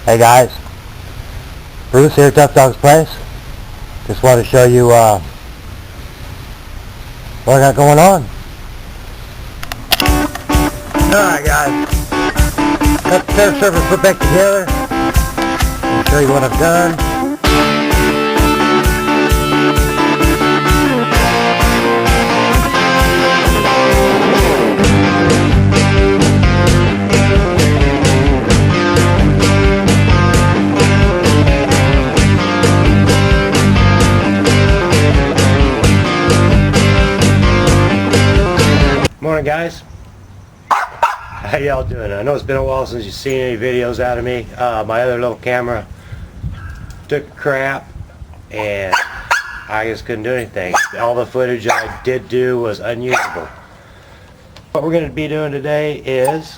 Hey guys, Bruce here at Tough Dog's Place. Just want to show you what I got going on. Alright guys, got the turf surface put back together. I'll show you what I've done. Morning guys, how y'all doing? I know it's been a while since you've seen any videos out of me. My other little camera took a crap and I just couldn't do anything. All the footage I did do was unusable. What we're going to be doing today is,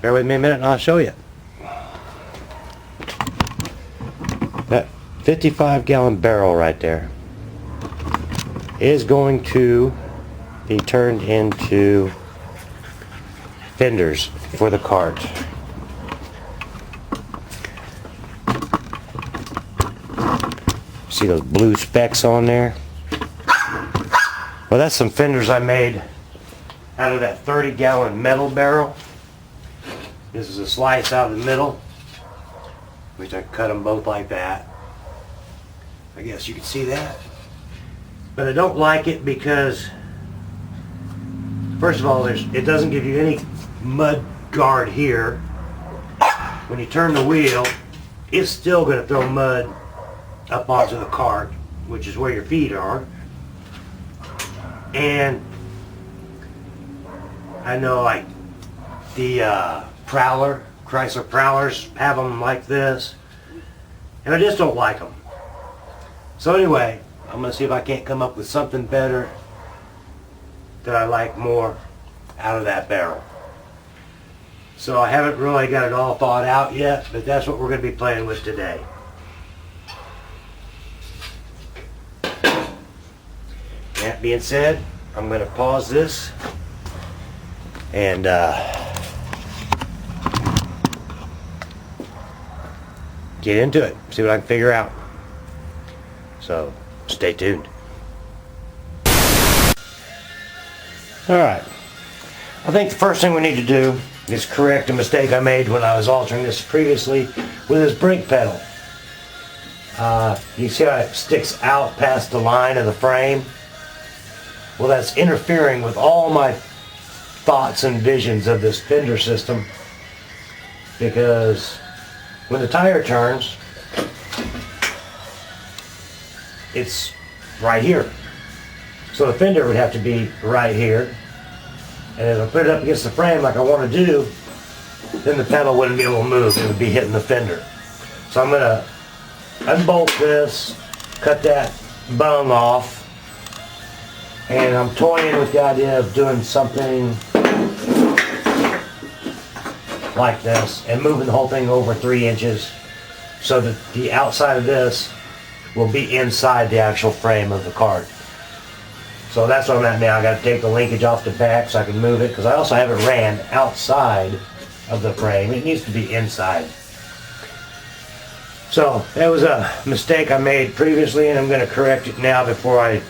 bear with me a minute and I'll show you. That 55-gallon barrel right there is going to be turned into fenders for the kART. See those blue specks on there? Well, that's some fenders I made out of that 30-gallon metal barrel. This is a slice out of the middle, which I cut them both like that. I guess you can see that. But I don't like it because, first of all, it doesn't give you any mud guard here. When you turn the wheel, it's still going to throw mud up onto the kART, which is where your feet are. And I know like the Chrysler Prowlers have them like this, and I just don't like them. So anyway, I'm going to see if I can't come up with something better that I like more out of that barrel. So I haven't really got it all thought out yet, but that's what we're going to be playing with today. That being said, I'm going to pause this and get into it, see what I can figure out. So stay tuned. Alright, I think the first thing we need to do is correct a mistake I made when I was altering this previously with this brake pedal. You see how it sticks out past the line of the frame? Well, that's interfering with all my thoughts and visions of this fender system, because when the tire turns, it's right here. So the fender would have to be right here. And if I put it up against the frame like I want to do, then the pedal wouldn't be able to move. It would be hitting the fender. So I'm going to unbolt this, cut that bung off, and I'm toying with the idea of doing something like this and moving the whole thing over 3 inches so that the outside of this will be inside the actual frame of the kART. So that's what I'm at now. I got to take the linkage off the back so I can move it, because I also have it ran outside of the frame. It needs to be inside. So that was a mistake I made previously, and I'm going to correct it now before I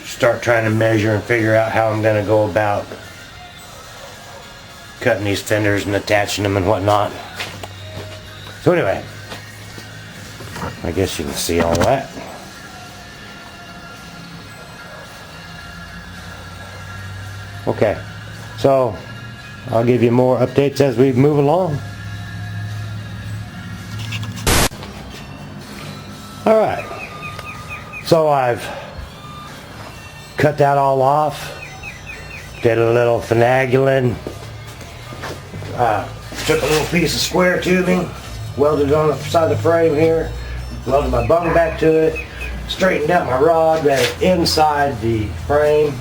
start trying to measure and figure out how I'm going to go about cutting these fenders and attaching them and whatnot. So anyway, I guess you can see all that. Okay, so I'll give you more updates as we move along. Alright, so I've cut that all off, did a little finagling, took a little piece of square tubing, welded it on the side of the frame here, welded my bung back to it, straightened out my rod, ran it inside the frame,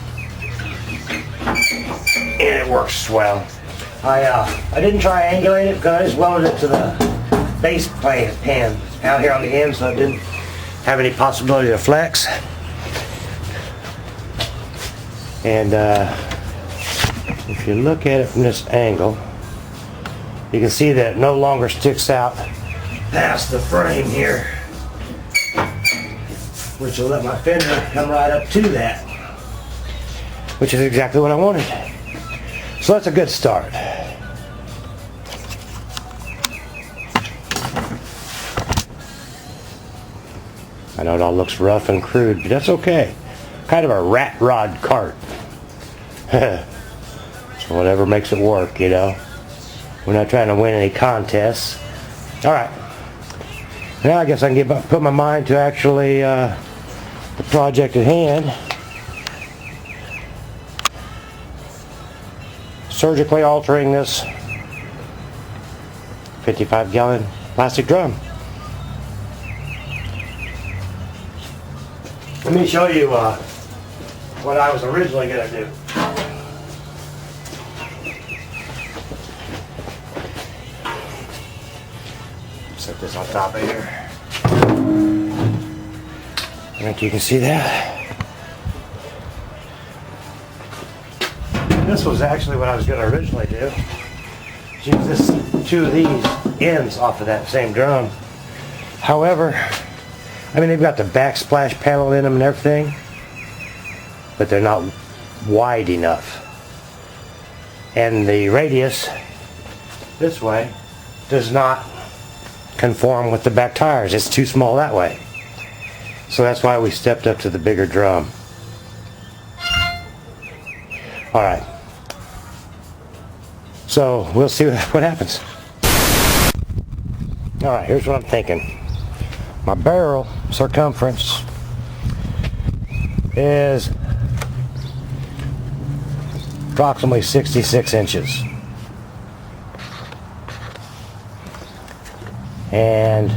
and it works swell. I didn't triangulate it because I just welded it to the base pan out here on the end, so it didn't have any possibility to flex. And if you look at it from this angle, You can see that it no longer sticks out past the frame here, which will let my fender come right up to that, which is exactly what I wanted. So that's a good start. I know it all looks rough and crude, but that's okay. Kind of a rat rod cart. So whatever makes it work, you know. We're not trying to win any contests. Alright. Now I guess I can put my mind to actually the project at hand. Surgically altering this 55-gallon plastic drum. Let me show you what I was originally going to do. Set this on top of here. I think you can see that. This was actually what I was going to originally do. Use this, two of these ends off of that same drum. However, I mean, they've got the backsplash panel in them and everything, but they're not wide enough. And the radius this way does not conform with the back tires. It's too small that way. So that's why we stepped up to the bigger drum. Alright. So we'll see what happens. Alright, here's what I'm thinking. My barrel circumference is approximately 66 inches. And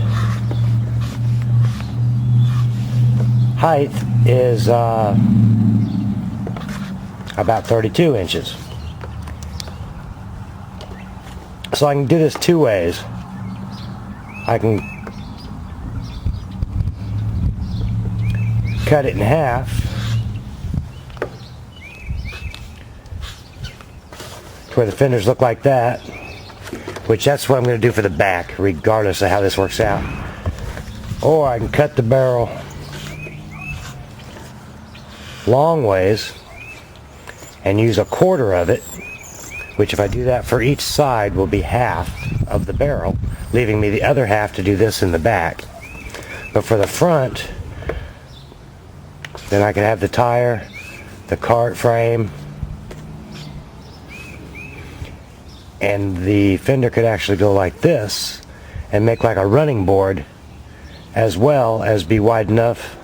height is about 32 inches. So I can do this two ways. I can cut it in half to where the fenders look like that, which that's what I'm going to do for the back regardless of how this works out. Or I can cut the barrel long ways and use a quarter of it, which if I do that for each side will be half of the barrel, leaving me the other half to do this in the back. But for the front, then I can have the tire, the kART frame, and the fender could actually go like this and make like a running board, as well as be wide enough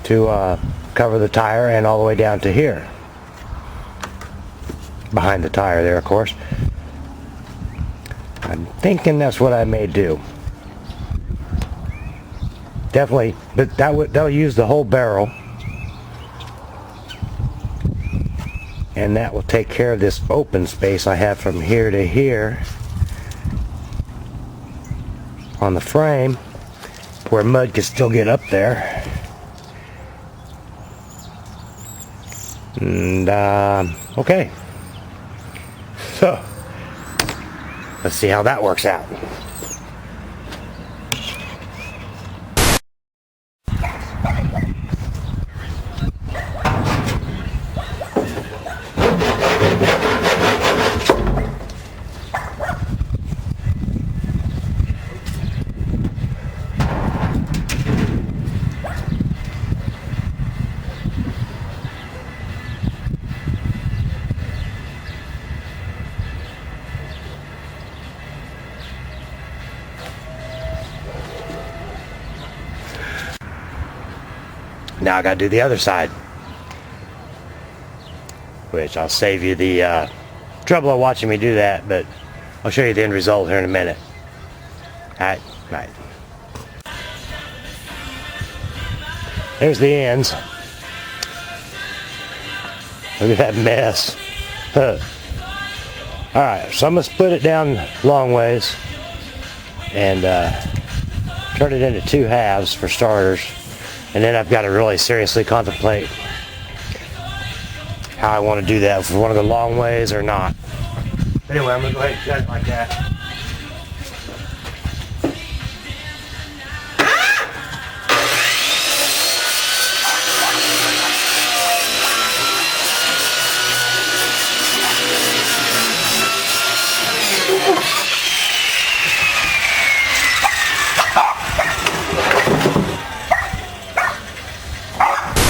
to cover the tire and all the way down to here. Behind the tire there, of course. I'm thinking that's what I may do. Definitely, but that'll use the whole barrel, and that will take care of this open space I have from here to here on the frame, where mud can still get up there. And okay, so let's see how that works out. Now I gotta do the other side, which I'll save you the trouble of watching me do that, but I'll show you the end result here in a minute. Alright, right. There's the ends. Look at that mess. Alright, so I'm gonna split it down long ways and turn it into two halves for starters. And then I've got to really seriously contemplate how I want to do that, if we want to go long ways or not. Anyway, I'm going to go ahead and cut it like that.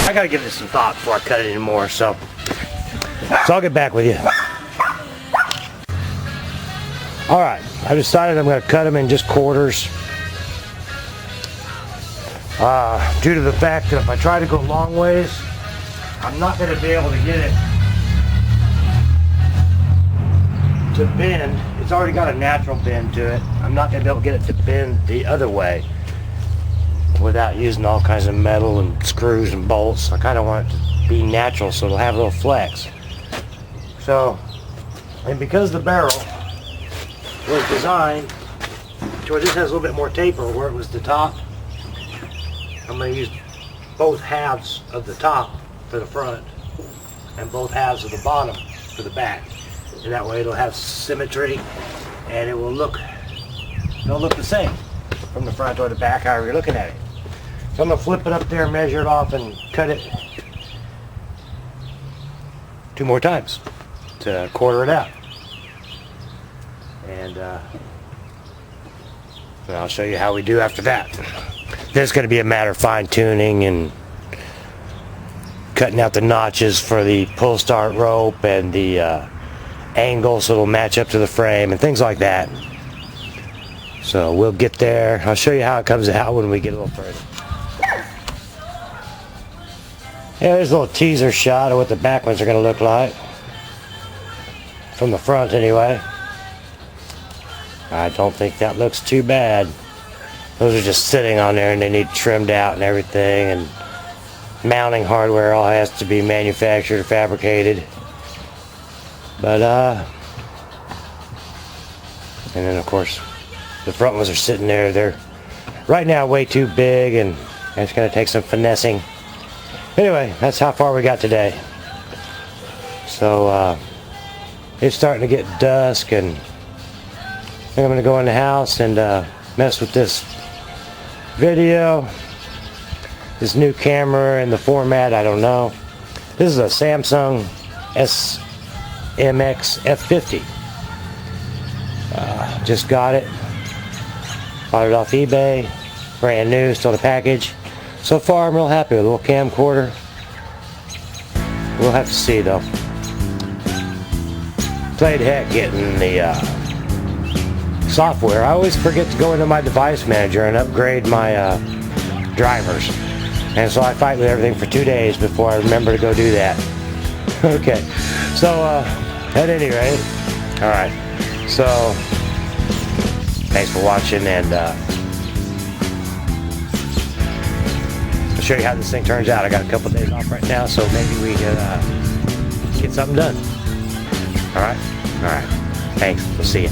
I gotta give this some thought before I cut it anymore, so I'll get back with you. Alright, I decided I'm gonna cut them in just quarters. Due to the fact that if I try to go long ways, I'm not gonna be able to get it to bend. It's already got a natural bend to it. I'm not gonna be able to get it to bend the other way without using all kinds of metal and screws and bolts. I kind of want it to be natural so it'll have a little flex. So, and because the barrel was designed to where this has a little bit more taper where it was the top, I'm going to use both halves of the top for the front and both halves of the bottom for the back. And that way it'll have symmetry and it'll look the same from the front or the back, however you're looking at it. So I'm going to flip it up there, measure it off, and cut it 2 more times to quarter it out. And I'll show you how we do after that. Then it's going to be a matter of fine-tuning and cutting out the notches for the pull start rope and the angle so it'll match up to the frame and things like that. So we'll get there. I'll show you how it comes out when we get a little further. Yeah, there's a little teaser shot of what the back ones are going to look like. From the front anyway. I don't think that looks too bad. Those are just sitting on there and they need trimmed out and everything, and mounting hardware all has to be manufactured or fabricated. But and then of course the front ones are sitting there. They're right now way too big and it's going to take some finessing. Anyway, that's how far we got today. So it's starting to get dusk and I think I'm going to go in the house and mess with this video, this new camera and the format. I don't know. This is a Samsung SMX F50. Just got it. Bought it off eBay. Brand new, still in the package. So far I'm real happy with a little camcorder. We'll have to see though. Played heck getting the software. I always forget to go into my device manager and upgrade my drivers. And so I fight with everything for 2 days before I remember to go do that. Okay, so at any rate, alright, so thanks for watching, and I'll show you how this thing turns out. I got a couple days off right now, so maybe we can get something done. Alright, thanks, we'll see you.